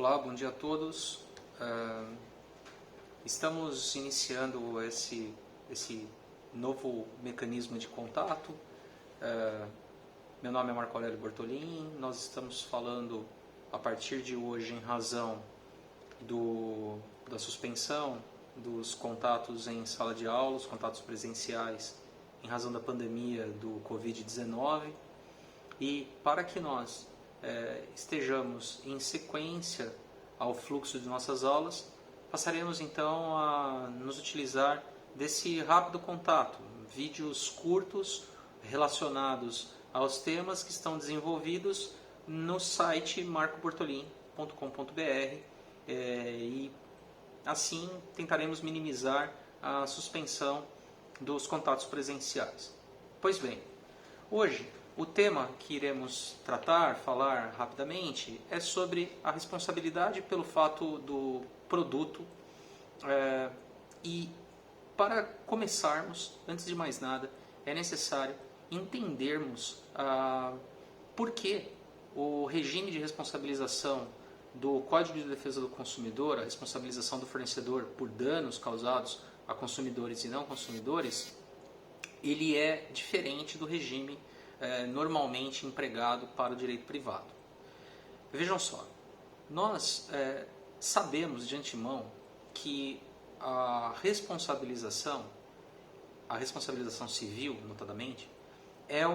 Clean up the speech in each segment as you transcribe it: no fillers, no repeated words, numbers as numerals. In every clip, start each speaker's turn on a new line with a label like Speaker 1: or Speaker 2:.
Speaker 1: Olá, bom dia a todos. Estamos iniciando esse novo mecanismo de contato. Meu nome é Marco Aurélio Bortolin. Nós estamos falando a partir de hoje em razão da suspensão dos contatos em sala de aula, os contatos presenciais em razão da pandemia do Covid-19, e para que nós estejamos em sequência ao fluxo de nossas aulas, passaremos então a nos utilizar desse rápido contato, vídeos curtos relacionados aos temas que estão desenvolvidos no site marcobortolin.com.br, e assim tentaremos minimizar a suspensão dos contatos presenciais. Pois bem, hoje o tema que iremos falar rapidamente, é sobre a responsabilidade pelo fato do produto. E para começarmos, antes de mais nada, é necessário entendermos por que o regime de responsabilização do Código de Defesa do Consumidor, a responsabilização do fornecedor por danos causados a consumidores e não consumidores, ele é diferente do regime normalmente empregado para o direito privado. Vejam só, nós sabemos de antemão que a responsabilização civil, notadamente, é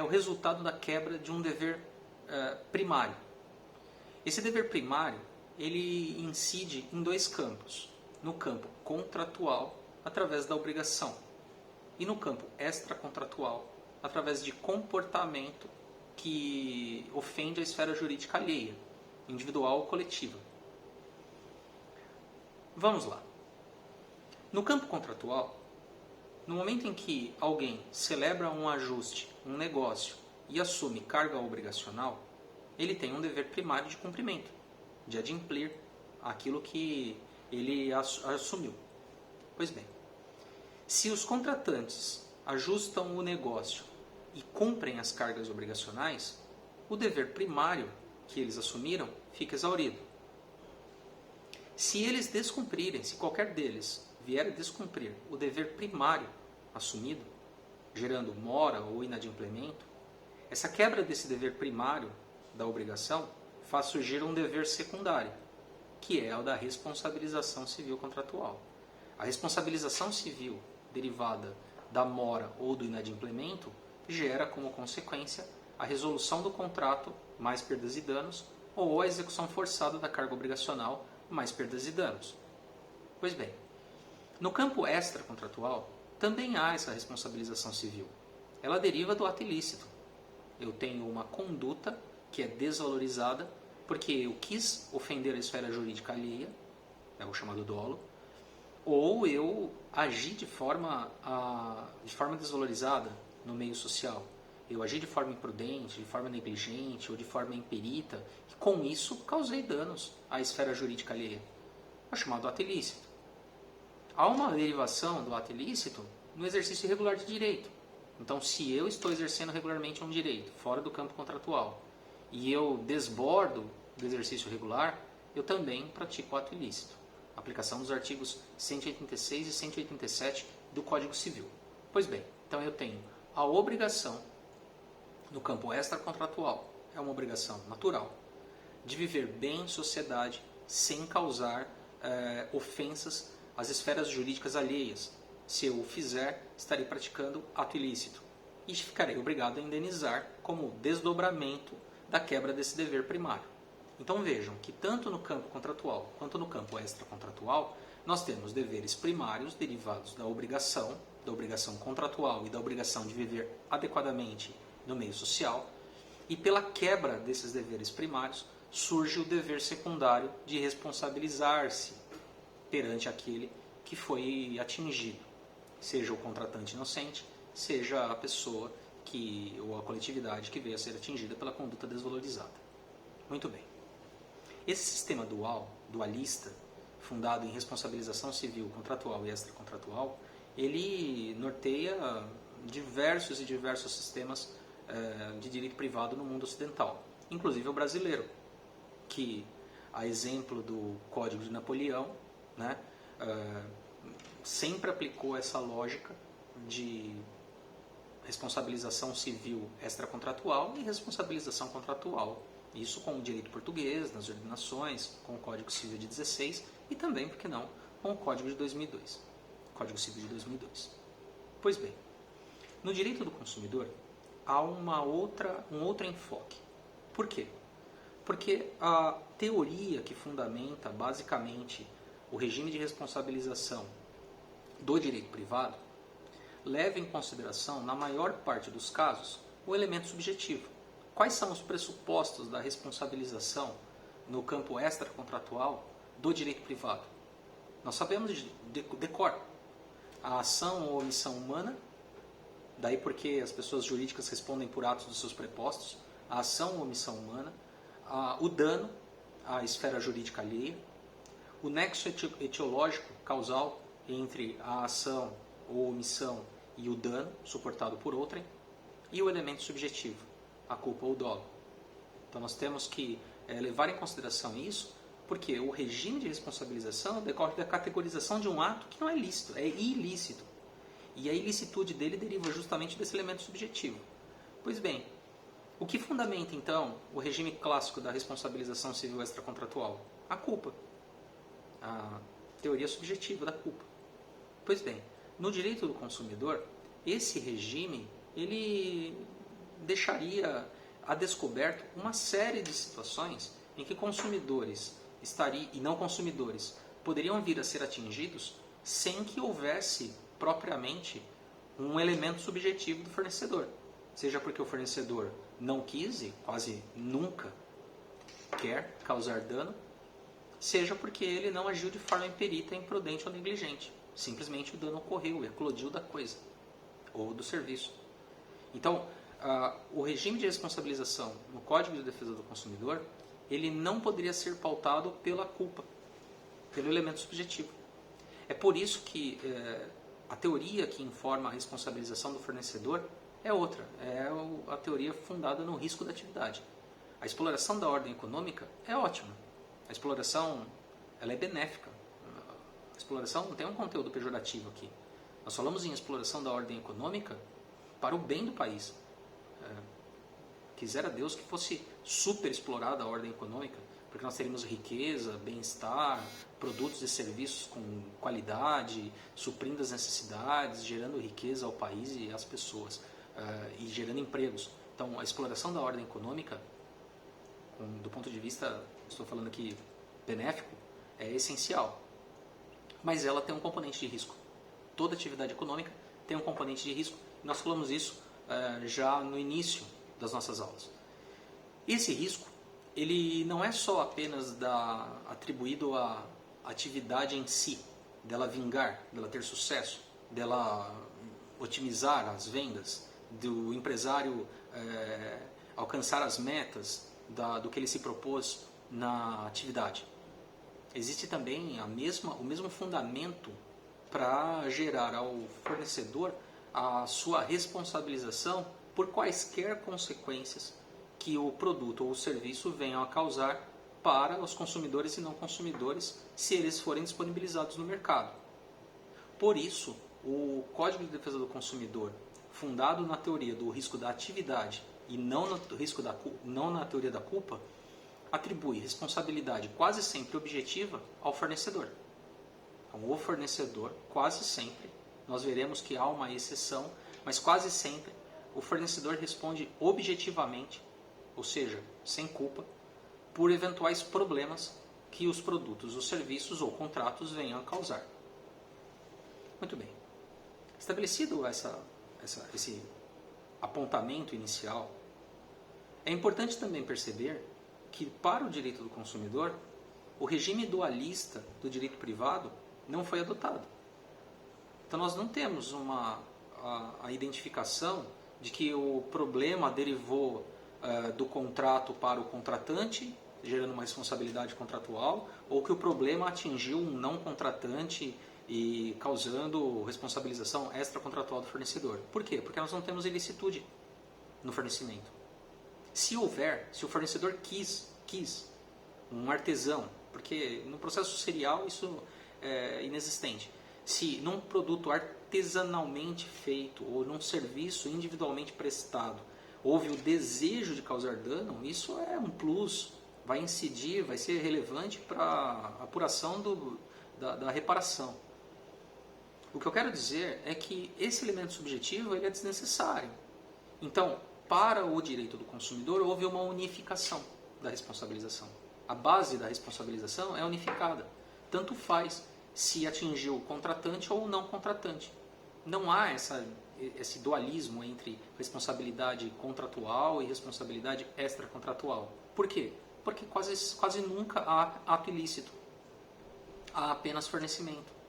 Speaker 1: o resultado da quebra de um dever primário. Esse dever primário, ele incide em dois campos: no campo contratual, através da obrigação, e no campo extracontratual, através de comportamento que ofende a esfera jurídica alheia, individual ou coletiva. Vamos lá. No campo contratual, no momento em que alguém celebra um ajuste, um negócio, e assume carga obrigacional, ele tem um dever primário de cumprimento, de adimplir aquilo que ele assumiu. Pois bem, se os contratantes ajustam o negócio e cumprem as cargas obrigacionais, o dever primário que eles assumiram fica exaurido. Se eles descumprirem, se qualquer deles vier a descumprir o dever primário assumido, gerando mora ou inadimplemento, essa quebra desse dever primário da obrigação faz surgir um dever secundário, que é o da responsabilização civil contratual. A responsabilização civil derivada da mora ou do inadimplemento gera como consequência a resolução do contrato mais perdas e danos, ou a execução forçada da carga obrigacional mais perdas e danos. Pois bem, no campo extracontratual também há essa responsabilização civil. Ela deriva do ato ilícito. Eu tenho uma conduta que é desvalorizada porque eu quis ofender a esfera jurídica alheia, é o chamado dolo, ou eu agi de forma desvalorizada no meio social. Eu agi de forma imprudente, de forma negligente ou de forma imperita, e com isso causei danos à esfera jurídica alheia. É o chamado ato ilícito. Há uma derivação do ato ilícito no exercício irregular de direito. Então, se eu estou exercendo regularmente um direito fora do campo contratual e eu desbordo do exercício regular, eu também pratico o ato ilícito. Aplicação dos artigos 186 e 187 do Código Civil. Pois bem, então eu tenho a obrigação, no campo extracontratual, é uma obrigação natural, de viver bem em sociedade sem causar ofensas às esferas jurídicas alheias. Se eu o fizer, estarei praticando ato ilícito e ficarei obrigado a indenizar como desdobramento da quebra desse dever primário. Então vejam que tanto no campo contratual quanto no campo extracontratual, nós temos deveres primários derivados da obrigação contratual e da obrigação de viver adequadamente no meio social, e pela quebra desses deveres primários surge o dever secundário de responsabilizar-se perante aquele que foi atingido, seja o contratante inocente, seja a pessoa ou a coletividade que veio a ser atingida pela conduta desvalorizada. Muito bem. Esse sistema dualista, fundado em responsabilização civil contratual e extracontratual, ele norteia diversos sistemas de direito privado no mundo ocidental, inclusive o brasileiro. que, a exemplo do Código de Napoleão, né, sempre aplicou essa lógica de responsabilização civil extracontratual e responsabilização contratual. Isso com o direito português, nas ordenações, com o Código Civil de 16 e também, por que não, com o Código de 2002, Código Civil de 2002. Pois bem, no direito do consumidor há um outro enfoque. Por quê? Porque a teoria que fundamenta basicamente o regime de responsabilização do direito privado leva em consideração, na maior parte dos casos, o elemento subjetivo. Quais são os pressupostos da responsabilização no campo extracontratual do direito privado? Nós sabemos de cor. A ação ou omissão humana, daí porque as pessoas jurídicas respondem por atos dos seus prepostos, a ação ou omissão humana, o dano à esfera jurídica alheia, o nexo etiológico causal entre a ação ou omissão e o dano suportado por outrem, e o elemento subjetivo, a culpa ou o dolo. Então nós temos que levar em consideração isso, porque o regime de responsabilização decorre da categorização de um ato que não é lícito, é ilícito. E a ilicitude dele deriva justamente desse elemento subjetivo. Pois bem, o que fundamenta então o regime clássico da responsabilização civil extracontratual? A culpa. A teoria subjetiva da culpa. Pois bem, no direito do consumidor, esse regime ele deixaria a descoberto uma série de situações em que consumidores e não consumidores poderiam vir a ser atingidos sem que houvesse propriamente um elemento subjetivo do fornecedor. Seja porque o fornecedor não quis e quase nunca quer causar dano, seja porque ele não agiu de forma imperita, imprudente ou negligente. Simplesmente o dano ocorreu, eclodiu da coisa ou do serviço. Então, o regime de responsabilização no Código de Defesa do Consumidor, ele não poderia ser pautado pela culpa, pelo elemento subjetivo. É por isso que a teoria que informa a responsabilização do fornecedor é outra, é a teoria fundada no risco da atividade. A exploração da ordem econômica é ótima, a exploração ela é benéfica, a exploração não tem um conteúdo pejorativo aqui. Nós falamos em exploração da ordem econômica para o bem do país. Quisera Deus que fosse super explorada a ordem econômica, porque nós teríamos riqueza, bem-estar, produtos e serviços com qualidade, suprindo as necessidades, gerando riqueza ao país e às pessoas, e gerando empregos. Então, a exploração da ordem econômica, do ponto de vista, estou falando aqui, benéfico, é essencial. Mas ela tem um componente de risco. Toda atividade econômica tem um componente de risco. Nós falamos isso já no início das nossas aulas. Esse risco, ele não é só apenas atribuído à atividade em si, dela vingar, dela ter sucesso, dela otimizar as vendas, do empresário alcançar as metas do que ele se propôs na atividade. Existe também o mesmo fundamento para gerar ao fornecedor a sua responsabilização por quaisquer consequências que o produto ou o serviço venham a causar para os consumidores e não consumidores, se eles forem disponibilizados no mercado. Por isso, o Código de Defesa do Consumidor, fundado na teoria do risco da atividade e não na teoria da culpa, atribui responsabilidade quase sempre objetiva ao fornecedor. Então, o fornecedor, quase sempre, nós veremos que há uma exceção, mas quase sempre o fornecedor responde objetivamente, ou seja, sem culpa, por eventuais problemas que os produtos, os serviços ou contratos venham a causar. Muito bem. Estabelecido esse apontamento inicial, é importante também perceber que, para o direito do consumidor, o regime dualista do direito privado não foi adotado. Então, nós não temos a identificação de que o problema derivou do contrato para o contratante, gerando uma responsabilidade contratual, ou que o problema atingiu um não contratante e causando responsabilização extracontratual do fornecedor. Por quê? Porque nós não temos ilicitude no fornecimento. Se houver, se o fornecedor quis um artesão, porque no processo serial isso é inexistente. Se num produto artesanalmente feito ou num serviço individualmente prestado houve o desejo de causar dano, isso é um plus, vai incidir, vai ser relevante para a apuração da reparação. O que eu quero dizer é que esse elemento subjetivo ele é desnecessário. Então, para o direito do consumidor, houve uma unificação da responsabilização. A base da responsabilização é unificada. Tanto faz se atingiu o contratante ou o não contratante. Não há esse dualismo entre responsabilidade contratual e responsabilidade extracontratual. Por quê? Porque quase nunca há ato ilícito. Há apenas fornecimento.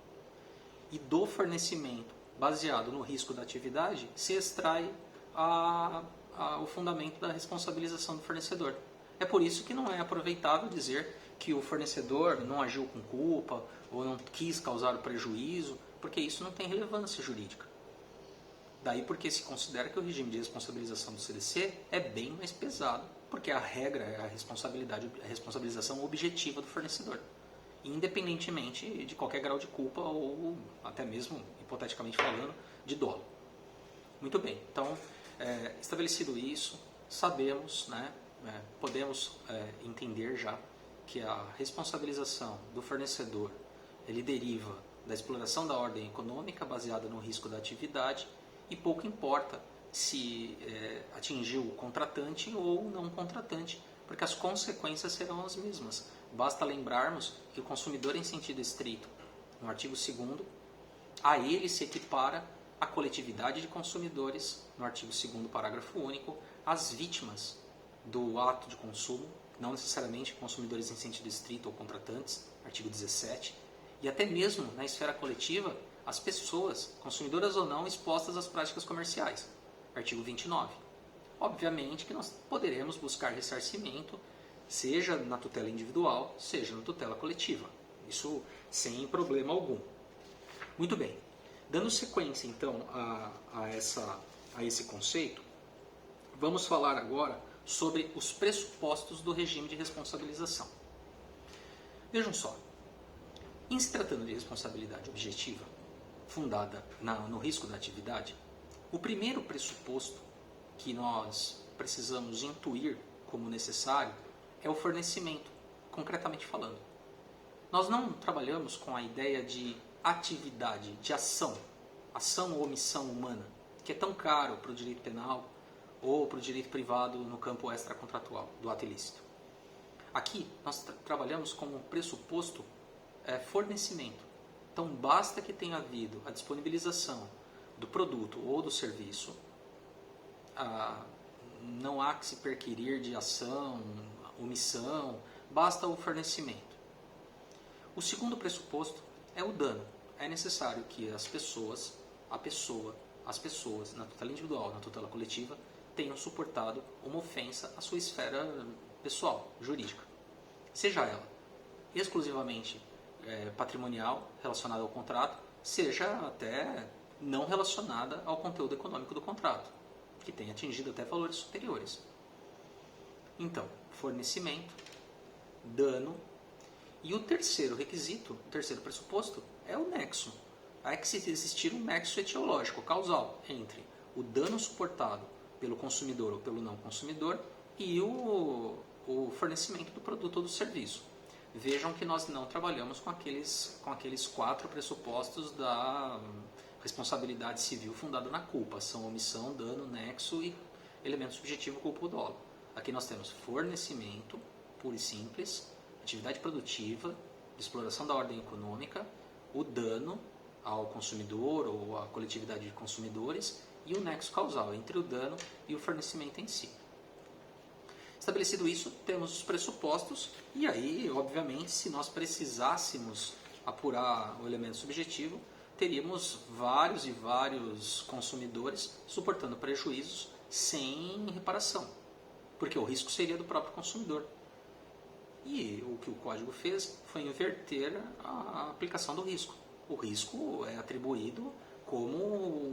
Speaker 1: E do fornecimento, baseado no risco da atividade, se extrai o fundamento da responsabilização do fornecedor. É por isso que não é aproveitável dizer que o fornecedor não agiu com culpa ou não quis causar o prejuízo, porque isso não tem relevância jurídica. Daí porque se considera que o regime de responsabilização do CDC é bem mais pesado, porque a regra é a responsabilização objetiva do fornecedor, independentemente de qualquer grau de culpa ou até mesmo, hipoteticamente falando, de dolo. Muito bem, então, estabelecido isso, sabemos, podemos entender já que a responsabilização do fornecedor ele deriva da exploração da ordem econômica baseada no risco da atividade e pouco importa se atingiu o contratante ou não contratante, porque as consequências serão as mesmas. Basta lembrarmos que o consumidor em sentido estrito, no artigo 2º, a ele se equipara a coletividade de consumidores, no artigo 2º, parágrafo único, as vítimas do ato de consumo, não necessariamente consumidores em sentido estrito ou contratantes, artigo 17, e até mesmo na esfera coletiva, as pessoas, consumidoras ou não, expostas às práticas comerciais, artigo 29. Obviamente que nós poderemos buscar ressarcimento, seja na tutela individual, seja na tutela coletiva. Isso sem problema algum. Muito bem. Dando sequência, então, a esse conceito, vamos falar agora sobre os pressupostos do regime de responsabilização. Vejam só, em se tratando de responsabilidade objetiva, fundada no risco da atividade, o primeiro pressuposto que nós precisamos intuir como necessário é o fornecimento, concretamente falando. Nós não trabalhamos com a ideia de atividade, de ação ou omissão humana, que é tão caro para o direito penal ou para o direito privado no campo extracontratual do ato ilícito. Aqui nós trabalhamos como pressuposto fornecimento. Então basta que tenha havido a disponibilização do produto ou do serviço, não há que se perquirir de ação, omissão, basta o fornecimento. O segundo pressuposto é o dano. É necessário que as pessoas, na tutela individual, na tutela coletiva, tenham suportado uma ofensa à sua esfera pessoal, jurídica. Seja ela exclusivamente patrimonial, relacionada ao contrato, seja até não relacionada ao conteúdo econômico do contrato, que tenha atingido até valores superiores. Então, fornecimento, dano, e o terceiro requisito, o terceiro pressuposto, é o nexo. Há que existir um nexo etiológico, causal, entre o dano suportado pelo consumidor ou pelo não consumidor e o fornecimento do produto ou do serviço. Vejam que nós não trabalhamos com aqueles 4 pressupostos da responsabilidade civil fundada na culpa. Ação, omissão, dano, nexo e elemento subjetivo, culpa ou dolo. Aqui nós temos fornecimento, puro e simples, atividade produtiva, exploração da ordem econômica, o dano ao consumidor ou à coletividade de consumidores e o nexo causal entre o dano e o fornecimento em si. Estabelecido isso, temos os pressupostos e aí, obviamente, se nós precisássemos apurar o elemento subjetivo, teríamos vários e vários consumidores suportando prejuízos sem reparação, porque o risco seria do próprio consumidor. E o que o código fez foi inverter a aplicação do risco. O risco é atribuído como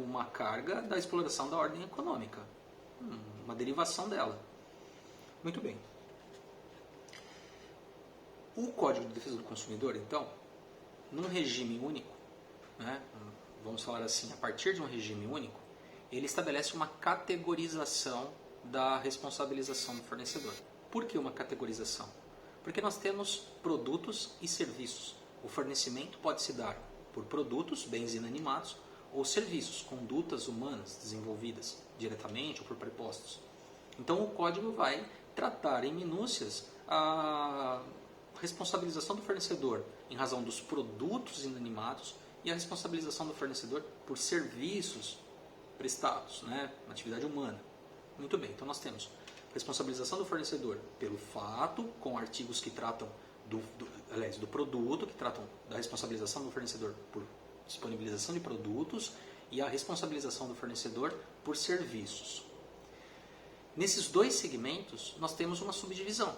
Speaker 1: uma carga da exploração da ordem econômica, uma derivação dela. Muito bem. O Código de Defesa do Consumidor, então, num regime único, né, vamos falar assim, a partir de um regime único, ele estabelece uma categorização da responsabilização do fornecedor. Por que uma categorização? Porque nós temos produtos e serviços. O fornecimento pode se dar por produtos, bens inanimados, ou serviços, condutas humanas desenvolvidas diretamente ou por prepostos. Então o código vai tratar em minúcias a responsabilização do fornecedor em razão dos produtos inanimados e a responsabilização do fornecedor por serviços prestados, né, na atividade humana. Muito bem, então nós temos responsabilização do fornecedor pelo fato, com artigos que tratam do produto, que tratam da responsabilização do fornecedor por disponibilização de produtos e a responsabilização do fornecedor por serviços. Nesses dois segmentos, nós temos uma subdivisão.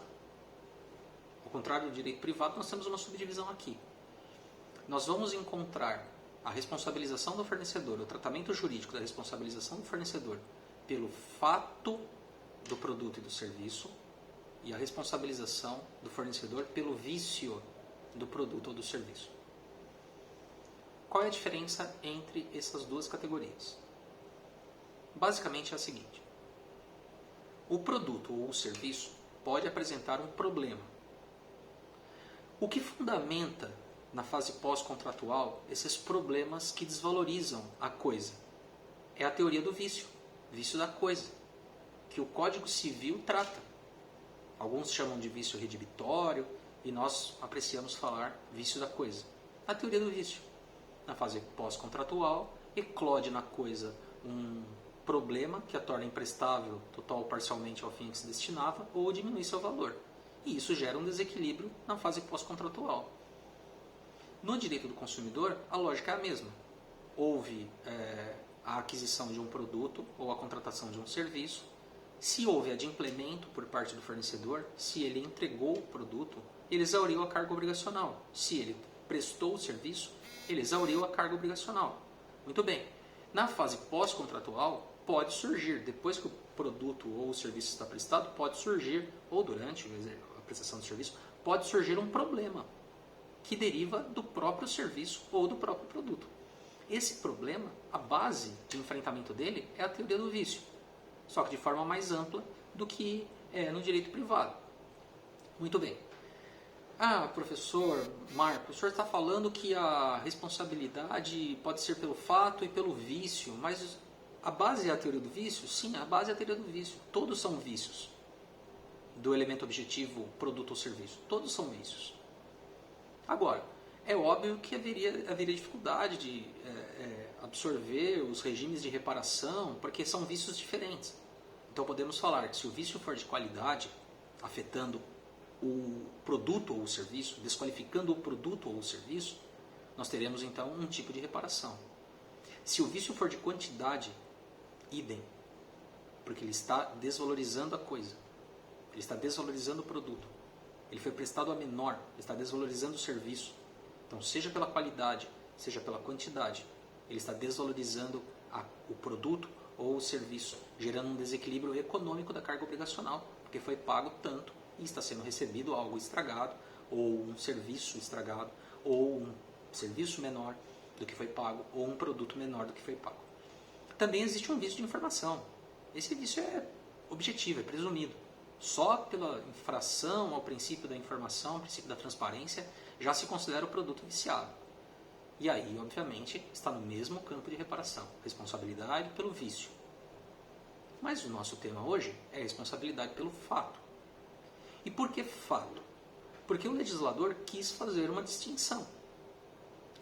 Speaker 1: Ao contrário do direito privado, nós temos uma subdivisão aqui. Nós vamos encontrar a responsabilização do fornecedor, o tratamento jurídico da responsabilização do fornecedor pelo fato do produto e do serviço e a responsabilização do fornecedor pelo vício do produto ou do serviço. Qual é a diferença entre essas duas categorias? Basicamente é a seguinte: o produto ou o serviço pode apresentar um problema. O que fundamenta na fase pós-contratual esses problemas que desvalorizam a coisa? É a teoria do vício, vício da coisa, que o Código Civil trata. Alguns chamam de vício redibitório e nós apreciamos falar vício da coisa. A teoria do vício. Na fase pós-contratual, eclode na coisa um problema que a torna imprestável total ou parcialmente ao fim que se destinava ou diminui seu valor. E isso gera um desequilíbrio na fase pós-contratual. No direito do consumidor, a lógica é a mesma. Houve a aquisição de um produto ou a contratação de um serviço. Se houve adimplemento por parte do fornecedor, se ele entregou o produto, ele exauriu a carga obrigacional. Se ele prestou o serviço, ele exauriu a carga obrigacional. Muito bem. Na fase pós-contratual, pode surgir, depois que o produto ou o serviço está prestado, pode surgir, ou durante a prestação do serviço, pode surgir um problema que deriva do próprio serviço ou do próprio produto. Esse problema, a base de enfrentamento dele é a teoria do vício, só que de forma mais ampla do que no direito privado. Muito bem. Ah, professor Marco, o senhor está falando que a responsabilidade pode ser pelo fato e pelo vício, mas a base é a teoria do vício? Sim, a base é a teoria do vício. Todos são vícios do elemento objetivo, produto ou serviço. Todos são vícios. Agora, é óbvio que haveria dificuldade de absorver os regimes de reparação, porque são vícios diferentes. Então podemos falar que se o vício for de qualidade, afetando o produto ou o serviço, desqualificando o produto ou o serviço, nós teremos então um tipo de reparação. Se o vício for de quantidade, idem, porque ele está desvalorizando a coisa, ele está desvalorizando o produto, ele foi prestado a menor, ele está desvalorizando o serviço. Então, seja pela qualidade, seja pela quantidade, ele está desvalorizando o produto ou o serviço, gerando um desequilíbrio econômico da carga obrigacional, porque foi pago tanto e está sendo recebido algo estragado, ou um serviço estragado, ou um serviço menor do que foi pago, ou um produto menor do que foi pago. Também existe um vício de informação. Esse vício é objetivo, é presumido. Só pela infração ao princípio da informação, ao princípio da transparência, já se considera o produto viciado. E aí, obviamente, está no mesmo campo de reparação, responsabilidade pelo vício. Mas o nosso tema hoje é responsabilidade pelo fato. E por que fato? Porque o legislador quis fazer uma distinção.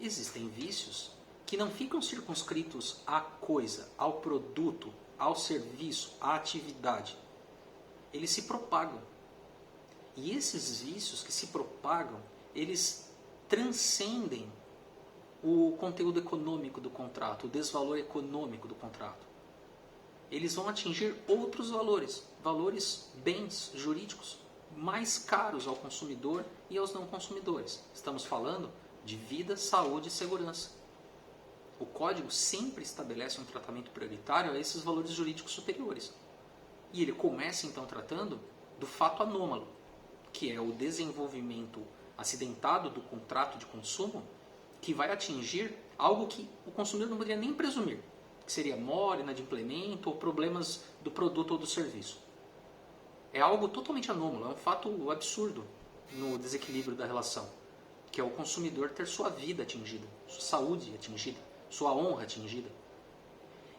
Speaker 1: Existem vícios que não ficam circunscritos à coisa, ao produto, ao serviço, à atividade. Eles se propagam. E esses vícios que se propagam, eles transcendem o conteúdo econômico do contrato, o desvalor econômico do contrato. Eles vão atingir outros valores, bens jurídicos mais caros ao consumidor e aos não consumidores. Estamos falando de vida, saúde e segurança. O Código sempre estabelece um tratamento prioritário a esses valores jurídicos superiores. E ele começa então tratando do fato anômalo, que é o desenvolvimento acidentado do contrato de consumo que vai atingir algo que o consumidor não poderia nem presumir, que seria mora, inadimplemento ou problemas do produto ou do serviço. É algo totalmente anômalo, é um fato absurdo no desequilíbrio da relação, que é o consumidor ter sua vida atingida, sua saúde atingida, sua honra atingida.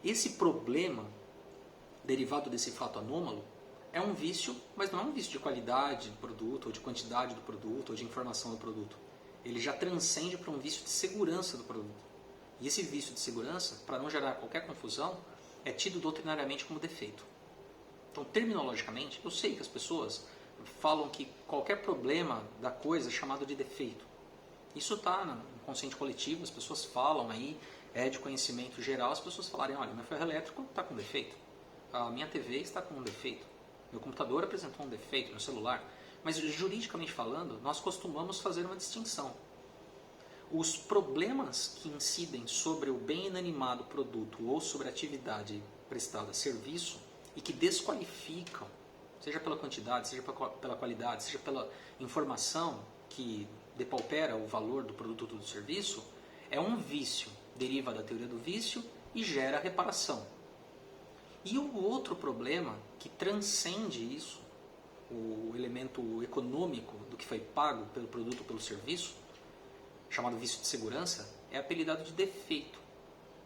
Speaker 1: Esse problema derivado desse fato anômalo é um vício, mas não é um vício de qualidade do produto, ou de quantidade do produto, ou de informação do produto. Ele já transcende para um vício de segurança do produto. E esse vício de segurança, para não gerar qualquer confusão, é tido doutrinariamente como defeito. Então, terminologicamente, eu sei que as pessoas falam que qualquer problema da coisa é chamado de defeito. Isso está no consciente coletivo, as pessoas falam aí, é de conhecimento geral, as pessoas falarem, olha, meu ferro elétrico está com defeito, a minha TV está com um defeito, meu computador apresentou um defeito, meu celular. Mas juridicamente falando, nós costumamos fazer uma distinção. Os problemas que incidem sobre o bem inanimado produto ou sobre a atividade prestada a serviço e que desqualificam, seja pela quantidade, seja pela qualidade, seja pela informação que depaupera o valor do produto ou do serviço, é um vício, deriva da teoria do vício e gera reparação. E o outro problema que transcende isso, o elemento econômico do que foi pago pelo produto ou pelo serviço, chamado vício de segurança, é apelidado de defeito.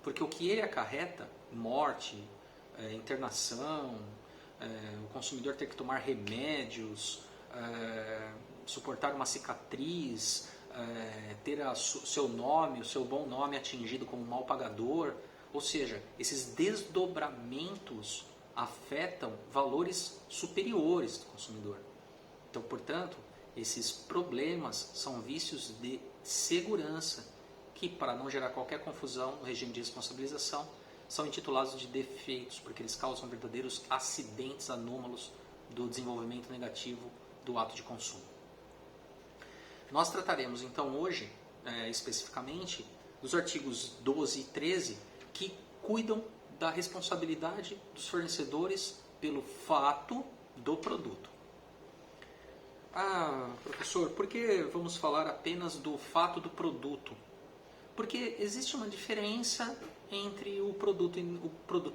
Speaker 1: Porque o que ele acarreta, morte, internação, o consumidor ter que tomar remédios, suportar uma cicatriz, ter seu nome, o seu bom nome atingido como mal pagador. Ou seja, esses desdobramentos afetam valores superiores do consumidor. Então, portanto, esses problemas são vícios de segurança que, para não gerar qualquer confusão no regime de responsabilização, são intitulados de defeitos, porque eles causam verdadeiros acidentes anômalos do desenvolvimento negativo do ato de consumo. Nós trataremos então hoje, especificamente, dos artigos 12 e 13, que cuidam da responsabilidade dos fornecedores pelo fato do produto. Ah, professor, por que vamos falar apenas do fato do produto? Porque existe uma diferença entre o produto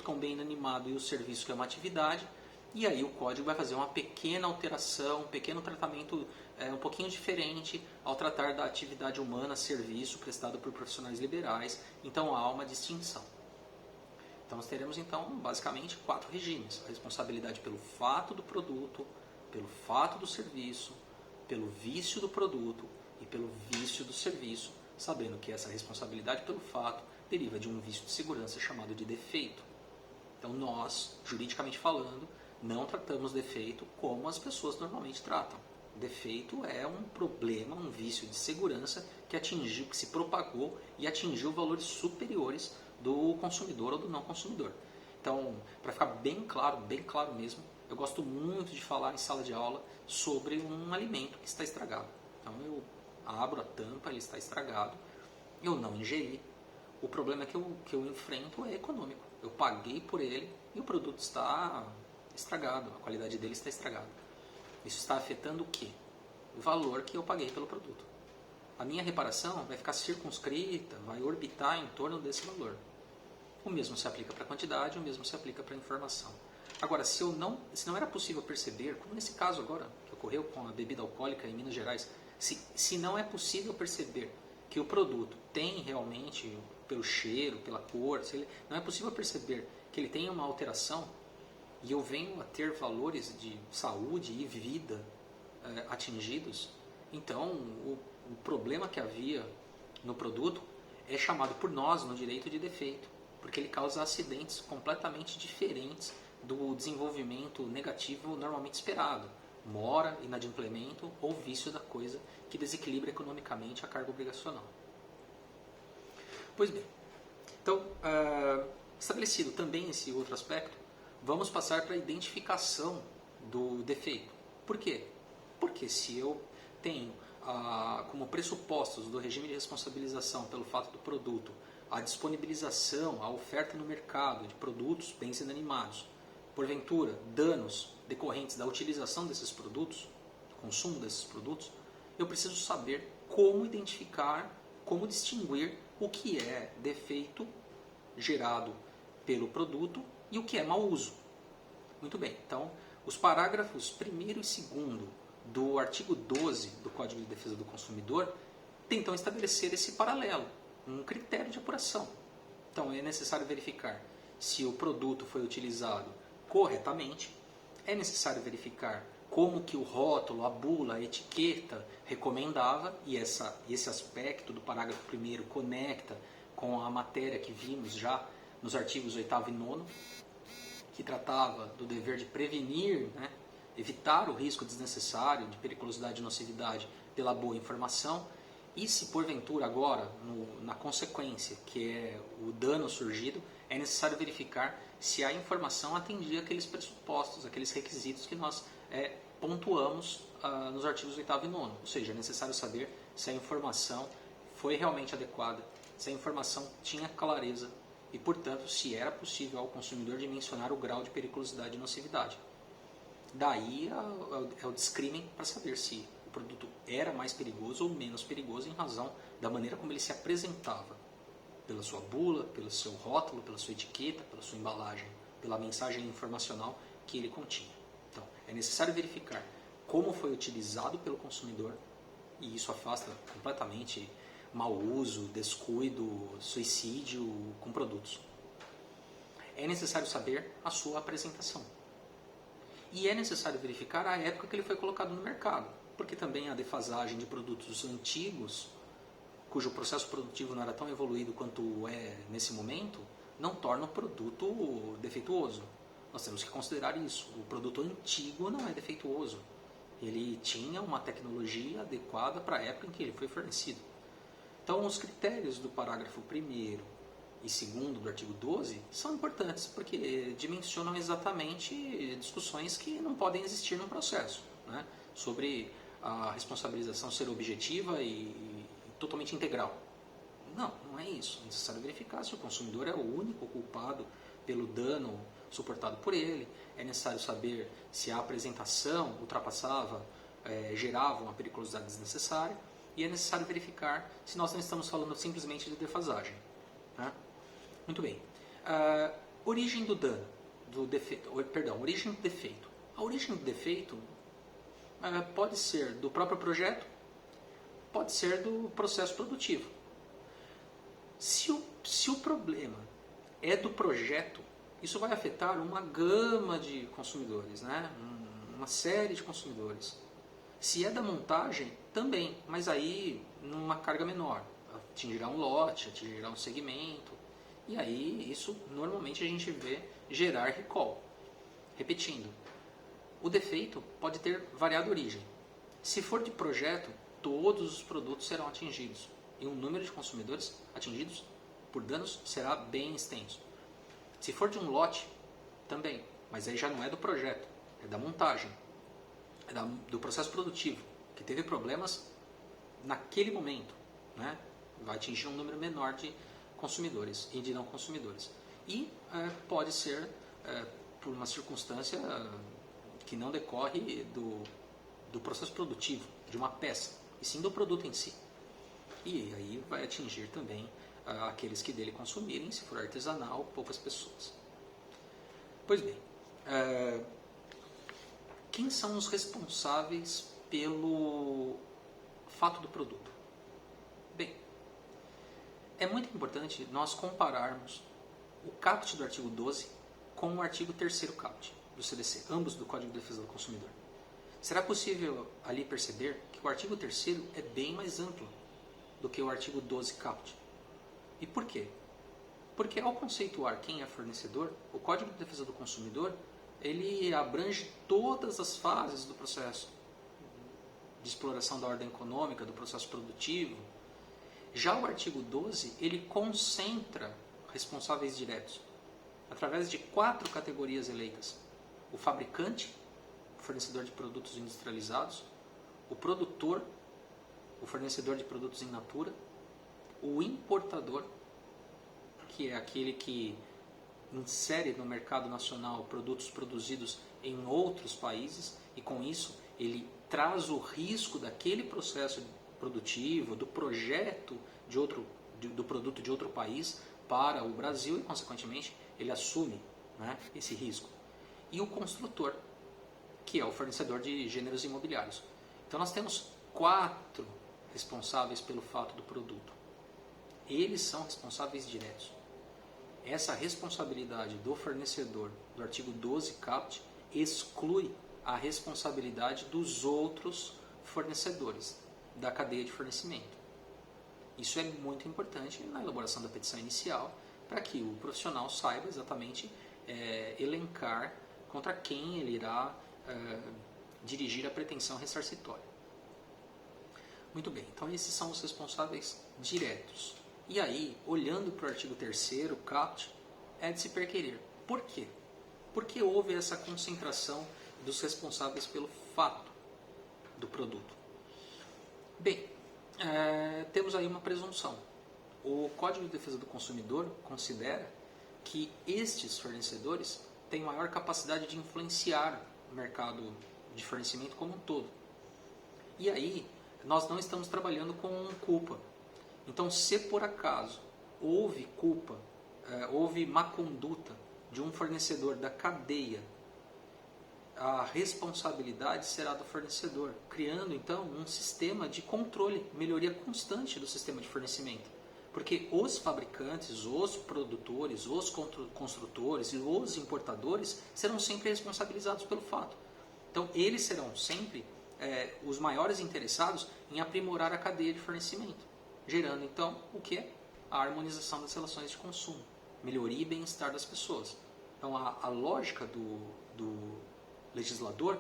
Speaker 1: que é um bem inanimado e o serviço que é uma atividade, e aí o código vai fazer uma pequena alteração, um pequeno tratamento um pouquinho diferente ao tratar da atividade humana, serviço prestado por profissionais liberais, então há uma distinção. Então nós teremos então basicamente 4 regimes: a responsabilidade pelo fato do produto, pelo fato do serviço, pelo vício do produto e pelo vício do serviço, sabendo que essa responsabilidade pelo fato deriva de um vício de segurança chamado de defeito. Então nós, juridicamente falando, não tratamos defeito como as pessoas normalmente tratam. Defeito é um problema, um vício de segurança que se propagou e atingiu valores superiores do consumidor ou do não consumidor. Então, para ficar bem claro mesmo, eu gosto muito de falar em sala de aula sobre um alimento que está estragado. Então eu abro a tampa, ele está estragado, eu não ingeri. O problema que eu enfrento é econômico. Eu paguei por ele e o produto está estragado, a qualidade dele está estragada. Isso está afetando o quê? O valor que eu paguei pelo produto. A minha reparação vai ficar circunscrita, vai orbitar em torno desse valor. O mesmo se aplica para a quantidade, o mesmo se aplica para a informação. Agora, se não era possível perceber, como nesse caso agora, que ocorreu com a bebida alcoólica em Minas Gerais, se não é possível perceber que o produto tem realmente, pelo cheiro, pela cor, não é possível perceber que ele tem uma alteração, e eu venho a ter valores de saúde e vida atingidos, então o problema que havia no produto é chamado por nós no direito de defeito, porque ele causa acidentes completamente diferentes do desenvolvimento negativo normalmente esperado, mora, inadimplemento ou vício da coisa que desequilibra economicamente a carga obrigacional. Pois bem, então, estabelecido também esse outro aspecto, vamos passar para a identificação do defeito. Por quê? Porque se eu tenho como pressupostos do regime de responsabilização pelo fato do produto a disponibilização, a oferta no mercado de produtos, bens inanimados, porventura, danos decorrentes da utilização desses produtos, consumo desses produtos, eu preciso saber como identificar, como distinguir o que é defeito gerado pelo produto e o que é mau uso. Muito bem, então os parágrafos 1º e 2º do artigo 12 do Código de Defesa do Consumidor tentam estabelecer esse paralelo, um critério de apuração. Então é necessário verificar se o produto foi utilizado corretamente, é necessário verificar como que o rótulo, a bula, a etiqueta recomendava, e esse aspecto do parágrafo 1º conecta com a matéria que vimos já nos artigos 8º e 9º, que tratava do dever de prevenir, né, evitar o risco desnecessário de periculosidade e nocividade pela boa informação. E se porventura agora, na consequência, que é o dano surgido, é necessário verificar se a informação atendia aqueles pressupostos, aqueles requisitos que nós pontuamos nos artigos 8º e 9º. Ou seja, é necessário saber se a informação foi realmente adequada, se a informação tinha clareza e, portanto, se era possível ao consumidor dimensionar o grau de periculosidade e nocividade. Daí é o discrimen para saber se o produto era mais perigoso ou menos perigoso em razão da maneira como ele se apresentava, pela sua bula, pelo seu rótulo, pela sua etiqueta, pela sua embalagem, pela mensagem informacional que ele continha. Então, é necessário verificar como foi utilizado pelo consumidor, e isso afasta completamente mau uso, descuido, suicídio com produtos. É necessário saber a sua apresentação. E é necessário verificar a época que ele foi colocado no mercado, porque também a defasagem de produtos antigos, cujo processo produtivo não era tão evoluído quanto é nesse momento, não torna o produto defeituoso. Nós temos que considerar isso. O produto antigo não é defeituoso. Ele tinha uma tecnologia adequada para a época em que ele foi fornecido. Então, os critérios do parágrafo 1º e 2º do artigo 12 são importantes, porque dimensionam exatamente discussões que não podem existir no processo, né? Sobre a responsabilização ser objetiva e totalmente integral. Não, não é isso. É necessário verificar se o consumidor é o único culpado pelo dano suportado por ele. É necessário saber se a apresentação ultrapassava, gerava uma periculosidade desnecessária. E é necessário verificar se nós não estamos falando simplesmente de defasagem. Né? Muito bem. Origem do dano, origem do defeito. A origem do defeito pode ser do próprio projeto, pode ser do processo produtivo. Se o problema é do projeto, isso vai afetar uma gama de consumidores, né? Uma série de consumidores. Se é da montagem, também, mas aí numa carga menor. Atingirá um lote, atingirá um segmento. E aí isso normalmente a gente vê gerar recall. Repetindo, o defeito pode ter variada origem. Se for de projeto, todos os produtos serão atingidos. E o número de consumidores atingidos por danos será bem extenso. Se for de um lote, também. Mas aí já não é do projeto, é da montagem. Do processo produtivo, que teve problemas naquele momento, né? Vai atingir um número menor de consumidores e de não consumidores. E pode ser por uma circunstância que não decorre do processo produtivo, de uma peça, e sim do produto em si. E aí vai atingir também aqueles que dele consumirem, se for artesanal, poucas pessoas. Pois bem, quem são os responsáveis pelo fato do produto? Bem, é muito importante nós compararmos o caput do artigo 12 com o artigo 3º caput do CDC, ambos do Código de Defesa do Consumidor. Será possível ali perceber que o artigo 3º é bem mais amplo do que o artigo 12 caput. E por quê? Porque ao conceituar quem é fornecedor, o Código de Defesa do Consumidor ele abrange todas as fases do processo de exploração da ordem econômica, do processo produtivo. Já o artigo 12, ele concentra responsáveis diretos através de 4 categorias eleitas: o fabricante, o fornecedor de produtos industrializados, o produtor, o fornecedor de produtos in natura, o importador, que é aquele que insere no mercado nacional produtos produzidos em outros países e com isso ele traz o risco daquele processo produtivo, do projeto do produto de outro país para o Brasil e, consequentemente, ele assume, né, esse risco. E o construtor, que é o fornecedor de gêneros imobiliários. Então nós temos 4 responsáveis pelo fato do produto. Eles são responsáveis diretos. Essa responsabilidade do fornecedor do artigo 12 caput exclui a responsabilidade dos outros fornecedores da cadeia de fornecimento. Isso é muito importante na elaboração da petição inicial, para que o profissional saiba exatamente elencar contra quem ele irá dirigir a pretensão ressarcitória. Muito bem, então esses são os responsáveis diretos. E aí, olhando para o artigo 3º, caput, é de se perquerer. Por quê? Porque houve essa concentração dos responsáveis pelo fato do produto. Bem, temos aí uma presunção. O Código de Defesa do Consumidor considera que estes fornecedores têm maior capacidade de influenciar o mercado de fornecimento como um todo. E aí, nós não estamos trabalhando com culpa. Então, se por acaso houve culpa, houve má conduta de um fornecedor da cadeia, a responsabilidade será do fornecedor, criando então um sistema de controle, melhoria constante do sistema de fornecimento. Porque os fabricantes, os produtores, os construtores e os importadores serão sempre responsabilizados pelo fato. Então, eles serão sempre os maiores interessados em aprimorar a cadeia de fornecimento, gerando então o que? A harmonização das relações de consumo, melhoria e bem-estar das pessoas. Então, a lógica do legislador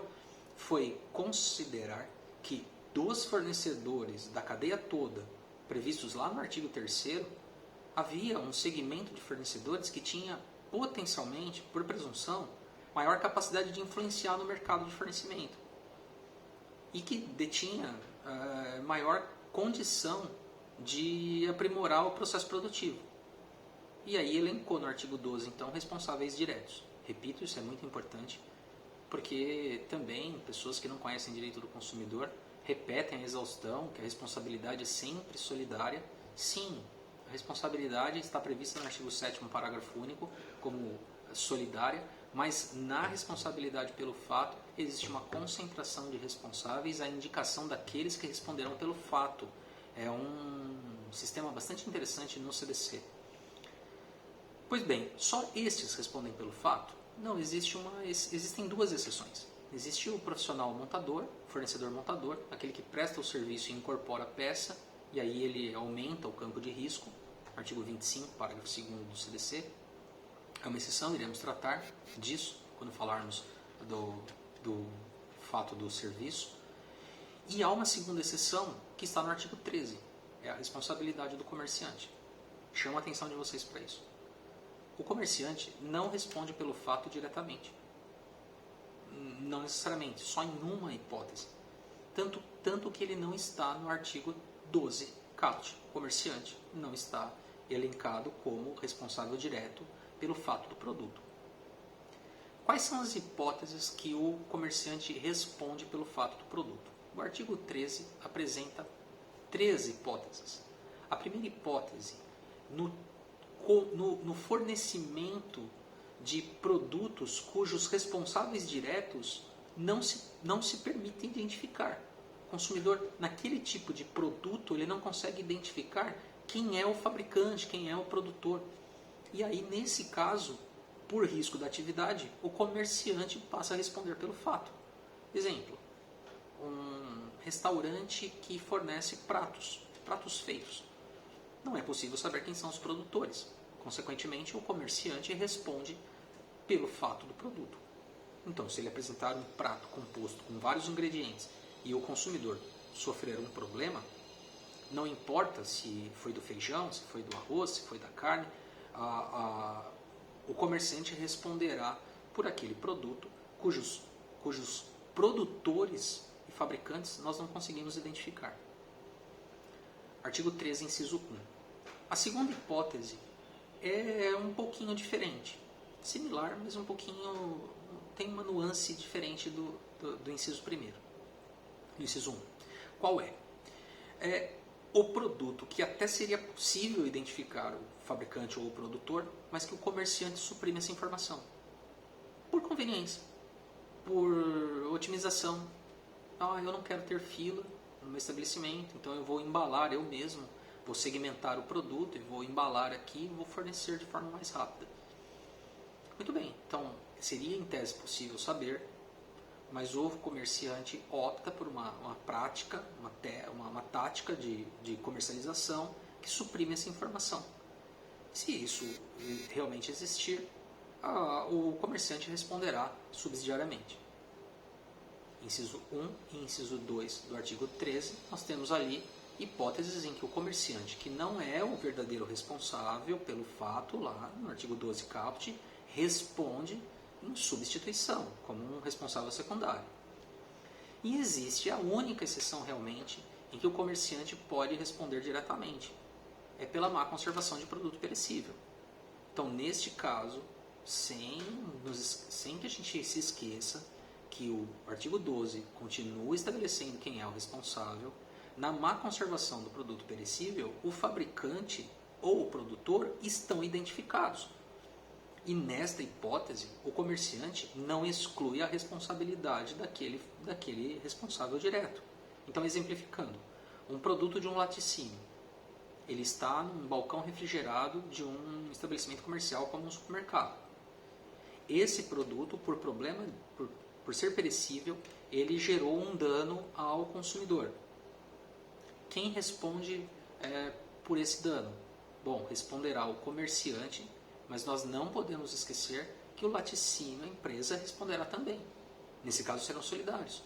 Speaker 1: foi considerar que dos fornecedores da cadeia toda, previstos lá no artigo 3º, havia um segmento de fornecedores que tinha potencialmente, por presunção, maior capacidade de influenciar no mercado de fornecimento e que detinha maior condição de aprimorar o processo produtivo. E aí elencou no artigo 12, então, responsáveis diretos. Repito, isso é muito importante, porque também pessoas que não conhecem direito do consumidor repetem a exaustão que a responsabilidade é sempre solidária. Sim, a responsabilidade está prevista no artigo 7º, parágrafo único, como solidária, mas na responsabilidade pelo fato existe uma concentração de responsáveis, a indicação daqueles que responderão pelo fato. É um sistema bastante interessante no CDC. Pois bem, só estes respondem pelo fato? Não, existem 2 exceções. Existe o profissional montador, fornecedor montador, aquele que presta o serviço e incorpora a peça, e aí ele aumenta o campo de risco, artigo 25, parágrafo 2º do CDC. É uma exceção, iremos tratar disso quando falarmos do fato do serviço. E há uma segunda exceção que está no artigo 13, é a responsabilidade do comerciante. Chamo a atenção de vocês para isso. O comerciante não responde pelo fato diretamente. Não necessariamente, só em uma hipótese. Tanto que ele não está no artigo 12 caput. O comerciante não está elencado como responsável direto pelo fato do produto. Quais são as hipóteses que o comerciante responde pelo fato do produto? O artigo 13 apresenta 3 hipóteses. A primeira hipótese, no fornecimento de produtos cujos responsáveis diretos não se permite identificar. O consumidor, naquele tipo de produto, ele não consegue identificar quem é o fabricante, quem é o produtor. E aí, nesse caso, por risco da atividade, o comerciante passa a responder pelo fato. Exemplo, um restaurante que fornece pratos feitos. Não é possível saber quem são os produtores. Consequentemente, o comerciante responde pelo fato do produto. Então, se ele apresentar um prato composto com vários ingredientes e o consumidor sofrer um problema, não importa se foi do feijão, se foi do arroz, se foi da carne, o comerciante responderá por aquele produto cujos produtores e fabricantes nós não conseguimos identificar. Artigo 13, inciso 1. A segunda hipótese é um pouquinho diferente. Similar, mas um pouquinho tem uma nuance diferente do inciso 1º. Inciso 1. Qual é? É o produto que até seria possível identificar o fabricante ou o produtor, mas que o comerciante suprime essa informação. Por conveniência, por otimização. Eu não quero ter fila no meu estabelecimento, então eu vou embalar eu mesmo, vou segmentar o produto e vou embalar aqui e vou fornecer de forma mais rápida. Muito bem, então seria em tese possível saber, mas o comerciante opta por uma prática, uma tática de comercialização que suprime essa informação. Se isso realmente existir, o comerciante responderá subsidiariamente. Inciso 1 e inciso 2 do artigo 13, nós temos ali hipóteses em que o comerciante, que não é o verdadeiro responsável pelo fato, lá no artigo 12 caput, responde em substituição, como um responsável secundário. E existe a única exceção realmente em que o comerciante pode responder diretamente. É pela má conservação de produto perecível. Então, neste caso, sem que a gente se esqueça que o artigo 12 continua estabelecendo quem é o responsável, na má conservação do produto perecível, o fabricante ou o produtor estão identificados. E nesta hipótese, o comerciante não exclui a responsabilidade daquele responsável direto. Então, exemplificando, um produto de um laticínio, ele está num balcão refrigerado de um estabelecimento comercial como um supermercado. Esse produto, por ser perecível, ele gerou um dano ao consumidor. Quem responde por esse dano? Bom, responderá o comerciante, mas nós não podemos esquecer que o laticínio, a empresa, responderá também. Nesse caso, serão solidários.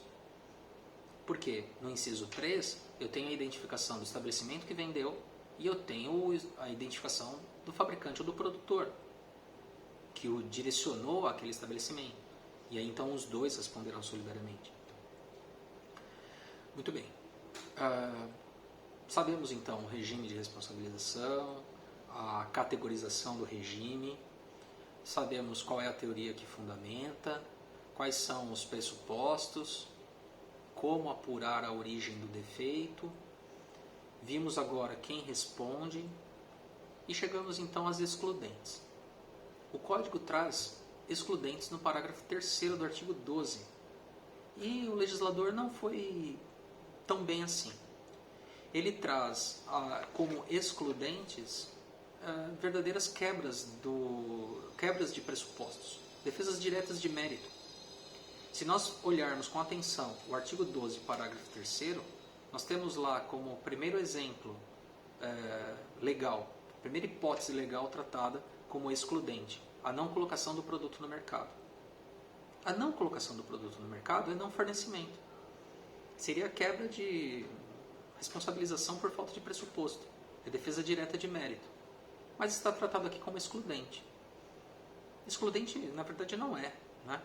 Speaker 1: Por quê? No inciso 3, eu tenho a identificação do estabelecimento que vendeu e eu tenho a identificação do fabricante ou do produtor, que o direcionou àquele estabelecimento. E aí, então, os dois responderão solidariamente. Muito bem. Sabemos, então, o regime de responsabilização, a categorização do regime, sabemos qual é a teoria que fundamenta, quais são os pressupostos, como apurar a origem do defeito, vimos agora quem responde e chegamos então às excludentes. O Código traz excludentes no parágrafo 3º do artigo 12 e o legislador não foi tão bem assim. Ele traz como excludentes verdadeiras quebras de pressupostos, defesas diretas de mérito. Se nós olharmos com atenção o artigo 12, parágrafo 3º, nós temos lá como primeiro exemplo legal, primeira hipótese legal tratada como excludente, a não colocação do produto no mercado. A não colocação do produto no mercado é não fornecimento. Seria a quebra de responsabilização por falta de pressuposto, é defesa direta de mérito. Mas está tratado aqui como excludente. Excludente, na verdade, não é, né?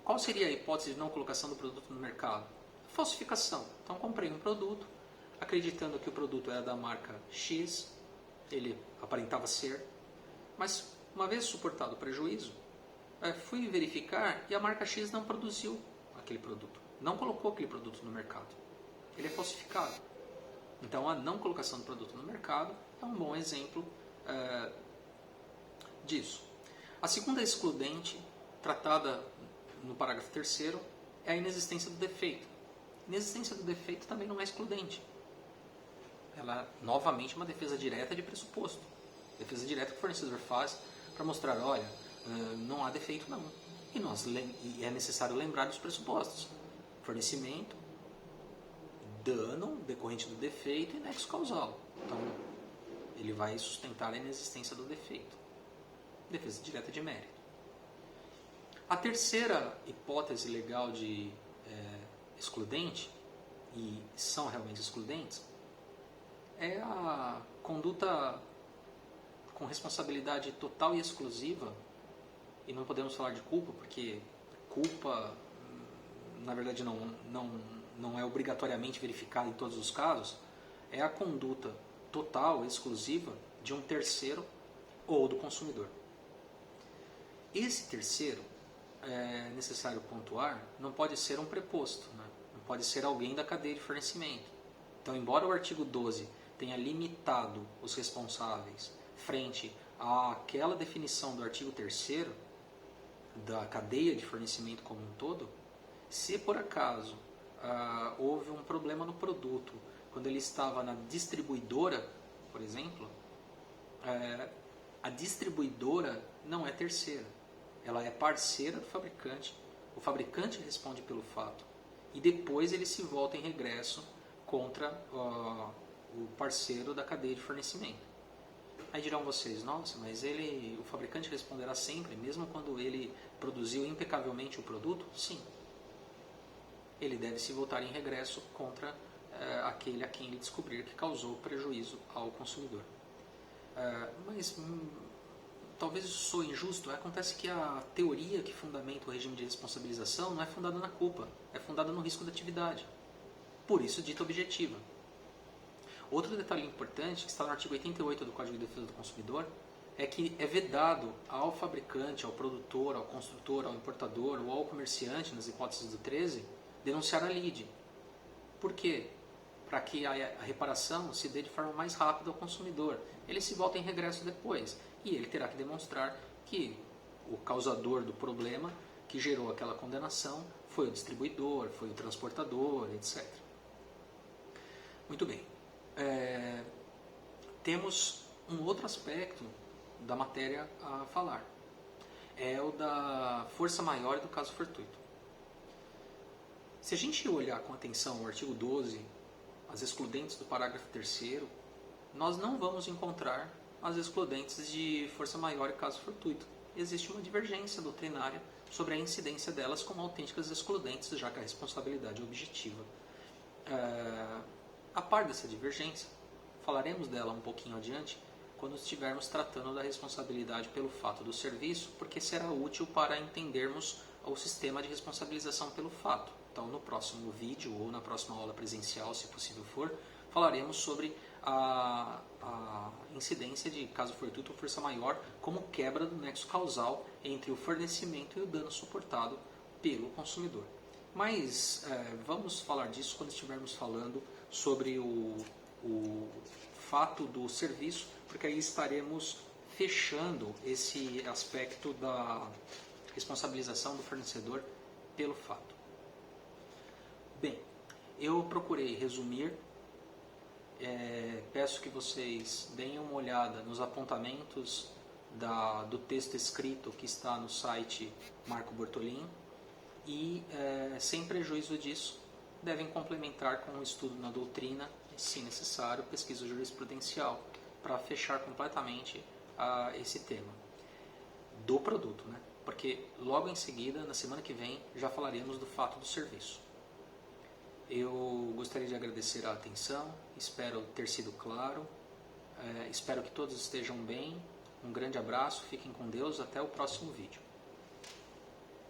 Speaker 1: Qual seria a hipótese de não colocação do produto no mercado? Falsificação. Então, comprei um produto, acreditando que o produto era da marca X, ele aparentava ser, mas, uma vez suportado o prejuízo, fui verificar e a marca X não produziu aquele produto, não colocou aquele produto no mercado. Ele é falsificado. Então, a não colocação do produto no mercado é um bom exemplo disso. A segunda excludente, tratada no parágrafo 3º, é a inexistência do defeito. Inexistência do defeito também não é excludente. Ela, novamente, é uma defesa direta de pressuposto. Defesa direta que o fornecedor faz para mostrar, olha, não há defeito não. E é necessário lembrar dos pressupostos. Fornecimento, dano decorrente do defeito e nexo causal. Então, ele vai sustentar a inexistência do defeito. Defesa direta de mérito. A terceira hipótese legal de excludente, e são realmente excludentes, é a conduta com responsabilidade total e exclusiva, e não podemos falar de culpa, porque culpa, na verdade, não é obrigatoriamente verificada em todos os casos, é a conduta total e exclusiva de um terceiro ou do consumidor. Esse terceiro, é necessário pontuar, não pode ser um preposto, né? Não pode ser alguém da cadeia de fornecimento. Então, embora o artigo 12 tenha limitado os responsáveis frente àquela definição do artigo 3º da cadeia de fornecimento como um todo, se por acaso houve um problema no produto, quando ele estava na distribuidora, por exemplo, a distribuidora não é terceira, ela é parceira do fabricante, o fabricante responde pelo fato, e depois ele se volta em regresso contra o parceiro da cadeia de fornecimento. Aí dirão vocês, nossa, mas o fabricante responderá sempre, mesmo quando ele produziu impecavelmente o produto? Sim. Ele deve se voltar em regresso contra aquele a quem ele descobrir que causou prejuízo ao consumidor. Mas talvez isso soe injusto. Acontece que a teoria que fundamenta o regime de responsabilização não é fundada na culpa, é fundada no risco da atividade. Por isso, dita objetiva. Outro detalhe importante, que está no artigo 88 do Código de Defesa do Consumidor, é que é vedado ao fabricante, ao produtor, ao construtor, ao importador ou ao comerciante, nas hipóteses do 13, denunciar a lide. Por quê? Para que a reparação se dê de forma mais rápida ao consumidor. Ele se volta em regresso depois e ele terá que demonstrar que o causador do problema que gerou aquela condenação foi o distribuidor, foi o transportador, etc. Muito bem. Temos um outro aspecto da matéria a falar. É o da força maior e do caso fortuito. Se a gente olhar com atenção o artigo 12, as excludentes do parágrafo 3º, nós não vamos encontrar as excludentes de força maior e caso fortuito. Existe uma divergência doutrinária sobre a incidência delas como autênticas excludentes, já que a responsabilidade é objetiva. A par dessa divergência, falaremos dela um pouquinho adiante, quando estivermos tratando da responsabilidade pelo fato do serviço, porque será útil para entendermos o sistema de responsabilização pelo fato. Então, no próximo vídeo ou na próxima aula presencial, se possível for, falaremos sobre a incidência de caso fortuito ou força maior como quebra do nexo causal entre o fornecimento e o dano suportado pelo consumidor. Mas vamos falar disso quando estivermos falando sobre o fato do serviço, porque aí estaremos fechando esse aspecto da responsabilização do fornecedor pelo fato. Bem, eu procurei resumir, peço que vocês deem uma olhada nos apontamentos do texto escrito que está no site Marco Bortolin e, sem prejuízo disso, devem complementar com um estudo na doutrina, se necessário, pesquisa jurisprudencial, para fechar completamente esse tema do produto, né? Porque logo em seguida, na semana que vem, já falaremos do fato do serviço. Eu gostaria de agradecer a atenção, espero ter sido claro, espero que todos estejam bem, um grande abraço, fiquem com Deus, até o próximo vídeo.